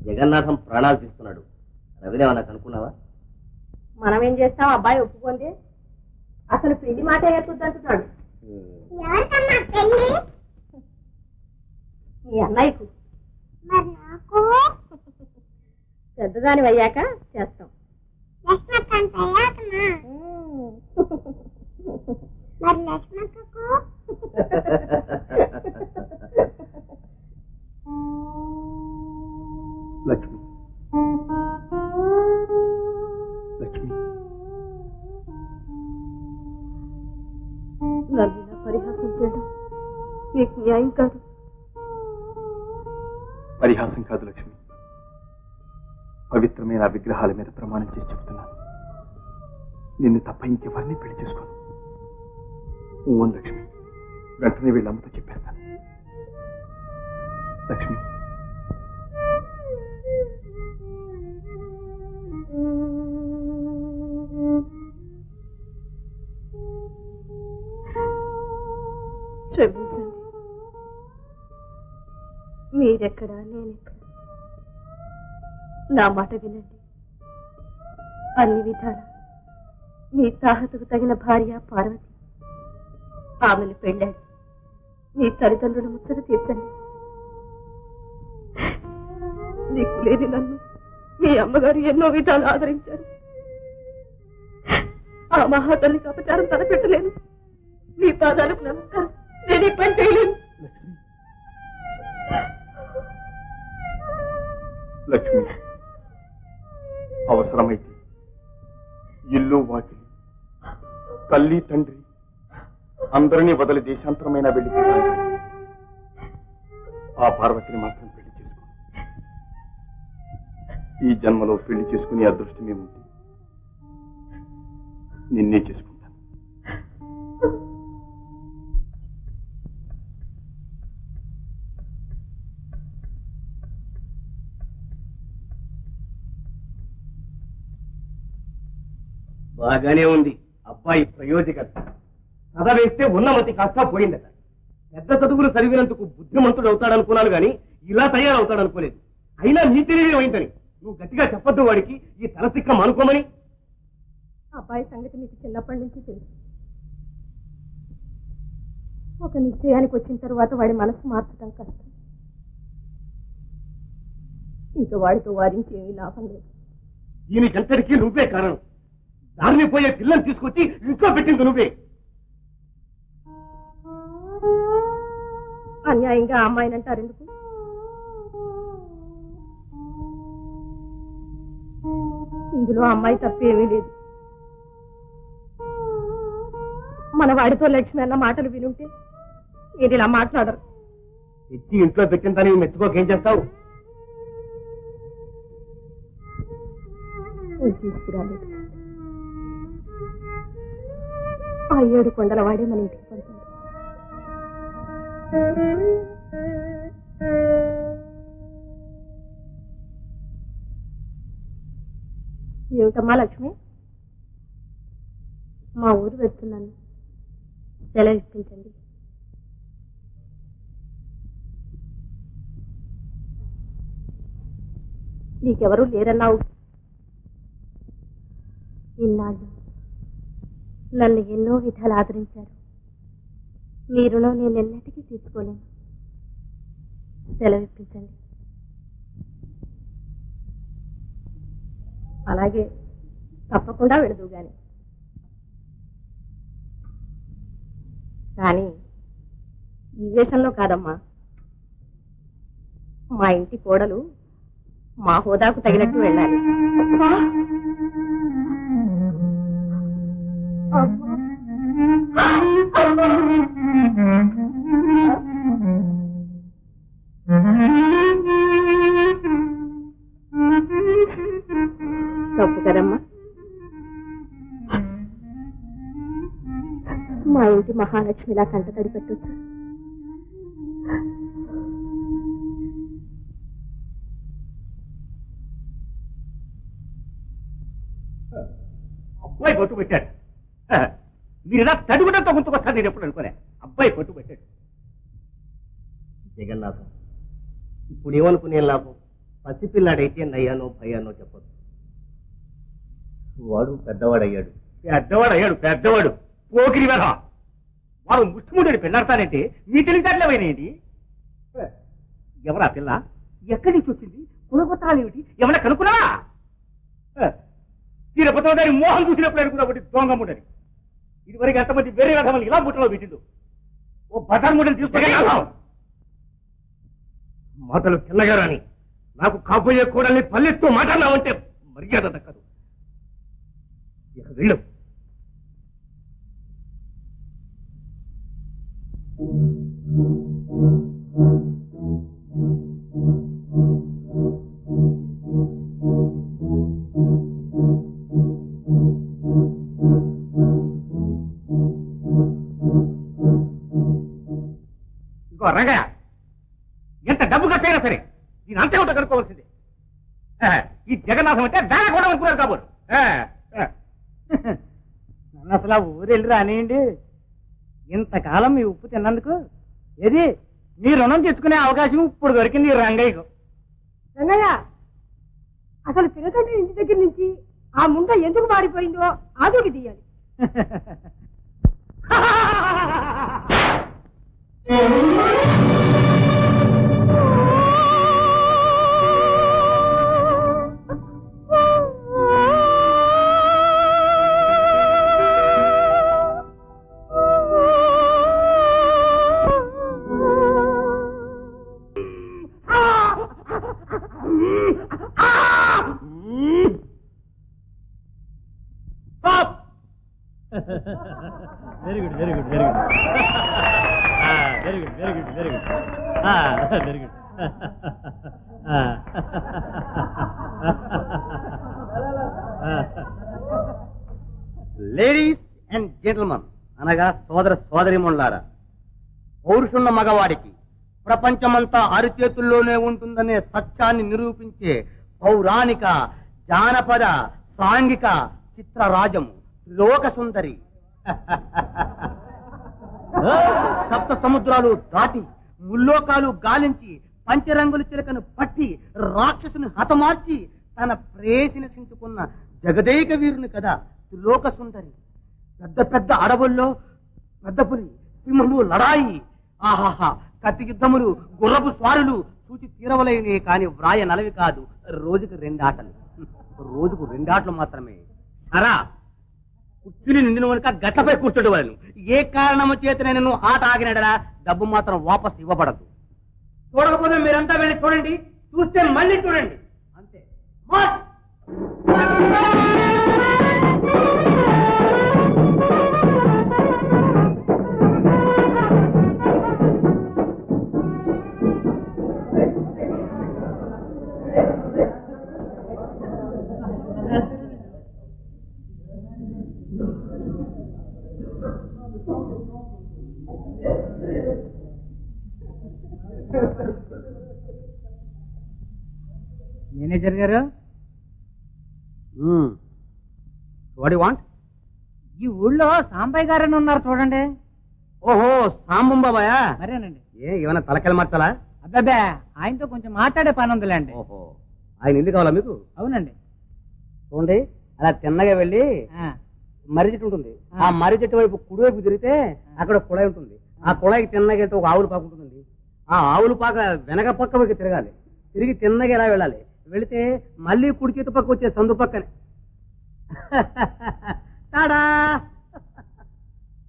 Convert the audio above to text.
జగన్నాథం ప్రాణాలు తీస్తున్నాడు. రవినేమన్నా కనుక్కున్నావా? మనం ఏం చేస్తాం? అబ్బాయి ఒప్పుకుంది. అసలు పెళ్లి మాట ఏర్పడుతుంటున్నాడు. మీ అన్నయ్యకు. పెద్దదాని అయ్యాక చేస్తాం. లక్ష్మి, లక్ష్మి, నన్ను ఇలా పరిహాసం చేయడం మీకు న్యాయం కాదు. పరిహాసం కాదు లక్ష్మి, పవిత్రమైన విగ్రహాల మీద ప్రమాణం చేసి చెప్తున్నాను. నిన్ను తప్ప ఇంకెవరిని పెళ్లి చేసుకోను. ఓన్ లక్ష్మి, వెంటనే వీళ్ళమ్మతో చెప్పేస్తాను. లక్ష్మి, క్షమించండి. మీరెక్కడా, నేనెక్కడ? నా మాట వినండి. అన్ని విధాల మీ తాహతకు తగిన భార్య పార్వతి. ఆమెను పెళ్ళాడు. మీ తల్లిదండ్రుల ముచ్చట తీర్చండి. నీకు లేని నన్ను మీ అమ్మగారు ఎన్నో విధాలు ఆదరించారు. ఆ మహాతల్లికి అపచారం తలపెట్టలేను. మీ పాదాలకు నమస్కారం. నేను ఈ పని చేయలేను. లక్ష్మి, అవసరమైతే ఇల్లు వాకిలి, తల్లి తండ్రి అందరినీ వదిలి దేశాంతరమైన వెళ్ళి ఆ పార్వతిని మాత్రం పెళ్లి చేసుకో. ఈ జన్మలో పెళ్లి చేసుకునే అదృష్టమేముంది? నిన్నే చేసుకుంటాను. బాగానే ఉంది. అబ్బాయి ప్రయోజకత. చదవేస్తే ఉన్నమతి కాస్త పోయిందట. పెద్ద చదువులు చదివినందుకు బుద్ధిమంతుడు అవుతాడనుకున్నాను గాని ఇలా తయారవుతాడనుకోలేదు. అయినా నీ తెలియమేమైందని నువ్వు గట్టిగా చెప్పొద్దు వాడికి ఈ తలసిక్క మానుకోమని. అబ్బాయి సంగతి మీకు చిన్నప్పటి నుంచి తెలుసు. ఒక నిశ్చయానికి వచ్చిన తర్వాత వాడి మనసు మార్చడం కష్టం. ఇంకా వాడితో వాదించి ఏమీ లాభం లేదు. దీనికంతటికీ నువ్వే కారణం. దారిని పోయే పిల్లని తీసుకొచ్చి ఇంట్లో పెట్టింది నువ్వే. అన్యాయంగా ఆ అమ్మాయిని అంటారు ఎందుకు? ఇందులో అమ్మాయి తప్పేమీ లేదు. మన వాడితో లక్ష్మి అన్న మాటలు వినుంటే మీరు ఇలా మాట్లాడరు. తెచ్చి ఇంట్లో పెట్టిందని మెచ్చుకోకేం చేస్తావు? తీసుకురాలేదు. ఆ 7 కొండల వాడే మన ఇంటికి పడుతుంది. ఏమిటమ్మా లక్ష్మి? మా ఊరు వెళ్తున్నాను. సెలవు ఇప్పించండి. నీకెవరూ లేరన్నావు. ఇన్నాళ్ళు నన్ను ఎన్నో విధాలు ఆదరించారు. మీ రుణం నేను ఎన్నటికీ తీసుకోలేను. సెలవు ఇప్పించండి. అలాగే తప్పకుండా వెళదు కానీ ఈ వేషంలో కాదమ్మా. మా ఇంటి కోడలు మా హోదాకు తగినట్టు వెళ్ళాలి. తప్పు కదమ్మా. మా ఇంటి మహాలక్ష్మిలా కంటతడి పెట్టొచ్చు. అబ్బాయి పట్టు పెట్టాడు. మీరు ఇలా తడుగుడంతో గుంతుకొస్తారు. నేను ఎప్పుడు అనుకోలే. అబ్బాయి పట్టు పెట్టాడు. జగన్నాథం, ఇప్పుడు ఏమనుకునే లాభం? పసిపిల్లాడైతే నయ్యానో భయానో చెప్పదు. వాడు పెద్దవాడయ్యాడు. పెద్దవాడు పోకిరి వెధ. వాడు ముష్టిముడిని పెళ్ళాడతానంటే మీ తెలివితేటలేమైనాయండి. ఎవరా పిల్ల? ఎక్కడి నుంచి వచ్చింది? కులగొత్తాలేమిటి? ఏమన్నా కనుక్కున్నావా? తిరుపతిలో దాని మోహం చూసినప్పుడు అనుకున్నా ఒకటి దొంగముడని. ఇదివరకు ఎంతమంది వేరే రథమని ఇలా బుట్టలో పెట్టిండు. ఓ బజార్ముడిని తీసుకుని మాటలు చిన్నగారని నాకు కాబోయే కూడల్ని పల్లెత్తు మాట్లాడినావంటే మర్యాద దక్కదు. ఇక వెళ్ళు. ఇంకో రంగయ్య, ఎంత డబ్బు ఖర్చైనా సరే దీని అంతే ఉంటే కనుక్కోవాల్సిందే. ఈ జగన్నాథం అంటే దాన కూడా అనుకున్నారు కాబోలు. నన్ను అసలు ఆ ఊరు వెళ్ళి రానియండి. ఇంతకాలం మీ ఉప్పు తిన్నందుకు ఏది మీ రుణం తెచ్చుకునే అవకాశం ఇప్పుడు దొరికింది ఈ రంగయ్యకు. రంగయ్య, అసలు పిల్లతండ్రి ఇంటి దగ్గర నుంచి ఆ ముండ ఎందుకు మారిపోయిందో ఆదోకి తీయాలి. Very good very good very good very good very good very good very good. Ladies and gentleman అనగా సోదర సోదరిమణులారా, పౌరుషున్న మగవాడికి ప్రపంచమంతా అరిచేతుల్లోనే ఉంటుందనే సత్యాన్ని నిరూపించే పౌరాణిక జానపద సాంఘిక చిత్రరాజము లోక సుందరి సప్త సముద్రాలు దాటి ముల్లోకాలు గాలించి పంచరంగుల చిలకను పట్టి రాక్షసుని హతమార్చి తన ప్రేసిని సించుకున్న జగదేక వీరుని కదా లోక సుందరి. పెద్ద పెద్ద అడవుల్లో పెద్ద పులి సింహము లడాయి, ఆహాహా కత్తి యుద్ధములు గుర్రపు స్వారులు చూచి తీరవలేనే కాని వ్రాయ నలవి కాదు. రోజుకు 2 ఆటలు, రోజుకు 2 ఆటలు మాత్రమే. అరా కుర్చీని నిండిన వనుక గట్లపై కూర్చోడు వాళ్ళను. ఏ కారణము చేతనే నేను ఆట ఆగినడరా డబ్బు మాత్రం వాపస్ ఇవ్వబడదు. చూడకపోతే మీరంతా వెళ్ళి చూడండి, చూస్తే మళ్ళీ చూడండి, అంతే. మేనేజర్ గారు, వాట్ యు వాంట్? ఈ ఊళ్ళో సాంబయ్య గారని ఉన్నారు చూడండి. ఓహో, సాంబయ్య. మరేనండి. ఏమైనా తలకెళ్ళ మార్చాలా? అబ్బాబే, ఆయనతో కొంచెం మాట్లాడే పని ఉందిలేండి. ఓహో, ఆయన ఇల్లు కావాలా మీకు? అవునండి. చూడండి, అలా తిన్నగా వెళ్ళి మర్రి చెట్టు ఉంటుంది. ఆ మర్రి చెట్టు వైపు కుడివైపు తిరిగితే అక్కడ కుళాయి ఉంటుంది. ఆ కుళాయికి తిన్నగా వెళ్తే ఒక ఆవులు పాక ఉంటుందండి. ఆ ఆవులు పాక వెనక పక్క వైపు తిరగాలి, తిరిగి తిన్నగా ఎలా వెళ్ళాలి. వెళితే మళ్ళీ కుడి చేతి పక్క వచ్చే సందు పక్కనే